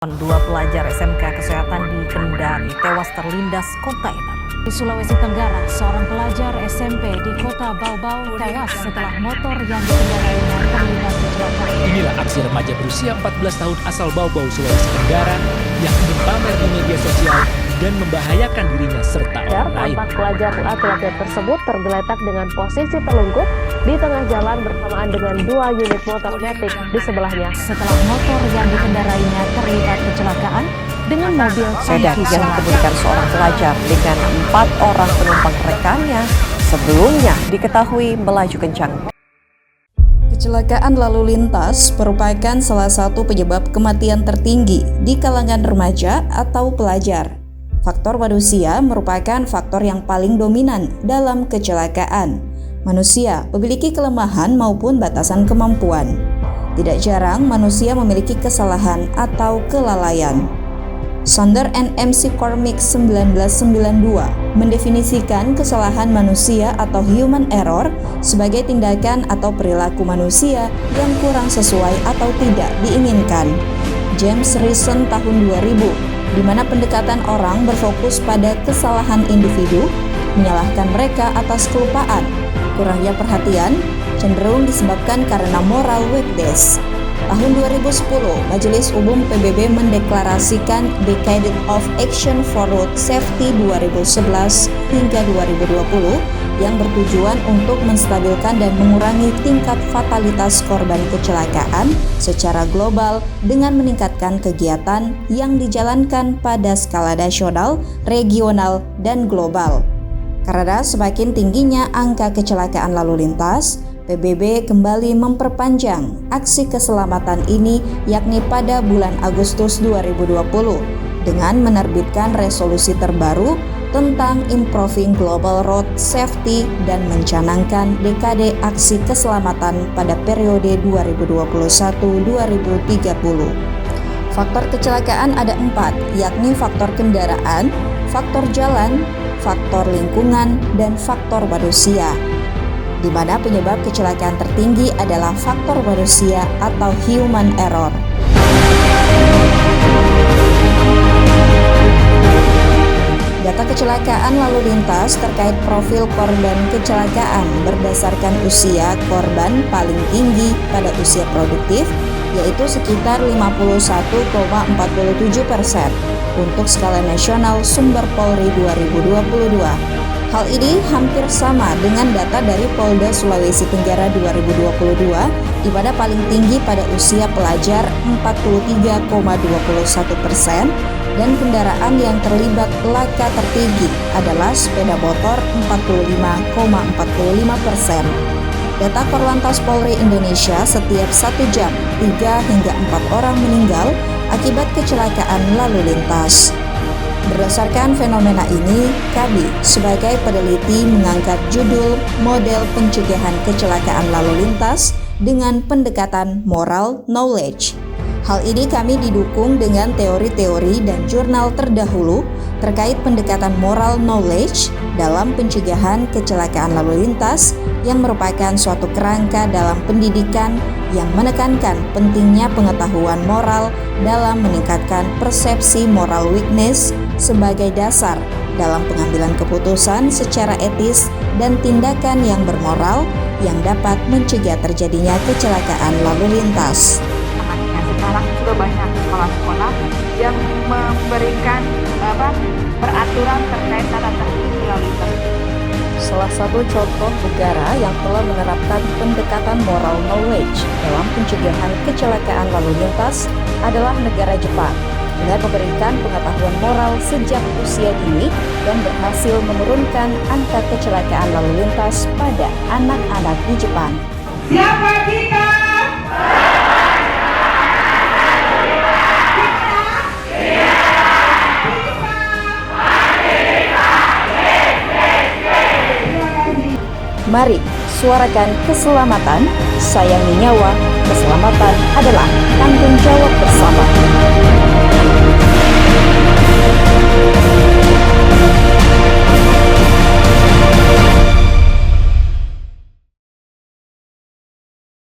Dua pelajar SMK Kesehatan di Kendari tewas terlindas kontainer. Di Sulawesi Tenggara, seorang pelajar SMP di kota Baubau tewas setelah motor yang dikendarainya terlibat kecelakaan. Inilah aksi remaja berusia 14 tahun asal Baubau, Sulawesi Tenggara yang ingin pamer di media sosial dan membahayakan dirinya serta orang lain. Tampak pelajar laki-laki tersebut tergeletak dengan posisi terlungkup di tengah jalan bersamaan dengan dua unit motor metik di sebelahnya. Setelah motor yang dikendarainya terlibat kecelakaan dengan mobil Sedan yang dikemudikan seorang pelajar dengan 4 orang penumpang rekannya sebelumnya diketahui melaju kencang. Kecelakaan lalu lintas merupakan salah satu penyebab kematian tertinggi di kalangan remaja atau pelajar. Faktor manusia merupakan faktor yang paling dominan dalam kecelakaan. Manusia memiliki kelemahan maupun batasan kemampuan. Tidak jarang manusia memiliki kesalahan atau kelalaian. Sonder and McCormick 1992 mendefinisikan kesalahan manusia atau human error sebagai tindakan atau perilaku manusia yang kurang sesuai atau tidak diinginkan. James Reason tahun 2000, di mana pendekatan orang berfokus pada kesalahan individu, menyalahkan mereka atas kelupaan, kurangnya perhatian, cenderung disebabkan karena moral weakness. Tahun 2010, Majelis Umum PBB mendeklarasikan Decade of Action for Road Safety 2011 hingga 2020 yang bertujuan untuk menstabilkan dan mengurangi tingkat fatalitas korban kecelakaan secara global dengan meningkatkan kegiatan yang dijalankan pada skala nasional, regional, dan global. Karena semakin tingginya angka kecelakaan lalu lintas, PBB kembali memperpanjang aksi keselamatan ini yakni pada bulan Agustus 2020 dengan menerbitkan resolusi terbaru tentang Improving Global Road Safety dan mencanangkan dekade aksi keselamatan pada periode 2021-2030. Faktor kecelakaan ada 4, yakni faktor kendaraan, faktor jalan, faktor lingkungan, dan faktor manusia, di mana penyebab kecelakaan tertinggi adalah faktor manusia atau human error. Data kecelakaan lalu lintas terkait profil korban kecelakaan berdasarkan usia korban paling tinggi pada usia produktif, yaitu sekitar 51,47% untuk skala nasional sumber Polri 2022. Hal ini hampir sama dengan data dari Polda Sulawesi Tenggara 2022, di mana paling tinggi pada usia pelajar 43,21% dan kendaraan yang terlibat laka tertinggi adalah sepeda motor 45,45%. Data Korlantas Polri Indonesia, setiap 1 jam 3 hingga 4 orang meninggal akibat kecelakaan lalu lintas. Berdasarkan fenomena ini, kami sebagai peneliti mengangkat judul Model Pencegahan Kecelakaan Lalu Lintas dengan pendekatan moral knowledge. Hal ini kami didukung dengan teori-teori dan jurnal terdahulu terkait pendekatan moral knowledge dalam pencegahan kecelakaan lalu lintas yang merupakan suatu kerangka dalam pendidikan yang menekankan pentingnya pengetahuan moral dalam meningkatkan persepsi moral weakness sebagai dasar dalam pengambilan keputusan secara etis dan tindakan yang bermoral yang dapat mencegah terjadinya kecelakaan lalu lintas. Sekarang sudah banyak sekolah-sekolah yang memberikan peraturan terkait tata tertib lalu lintas. Salah satu contoh negara yang telah menerapkan pendekatan moral knowledge dalam pencegahan kecelakaan lalu lintas adalah negara Jepang, dengan memberikan pengetahuan moral sejak usia dini dan berhasil menurunkan angka kecelakaan lalu lintas pada anak-anak di Jepang. Siapa kita? Mari suarakan keselamatan, sayangi nyawa, keselamatan adalah tanggung jawab bersama.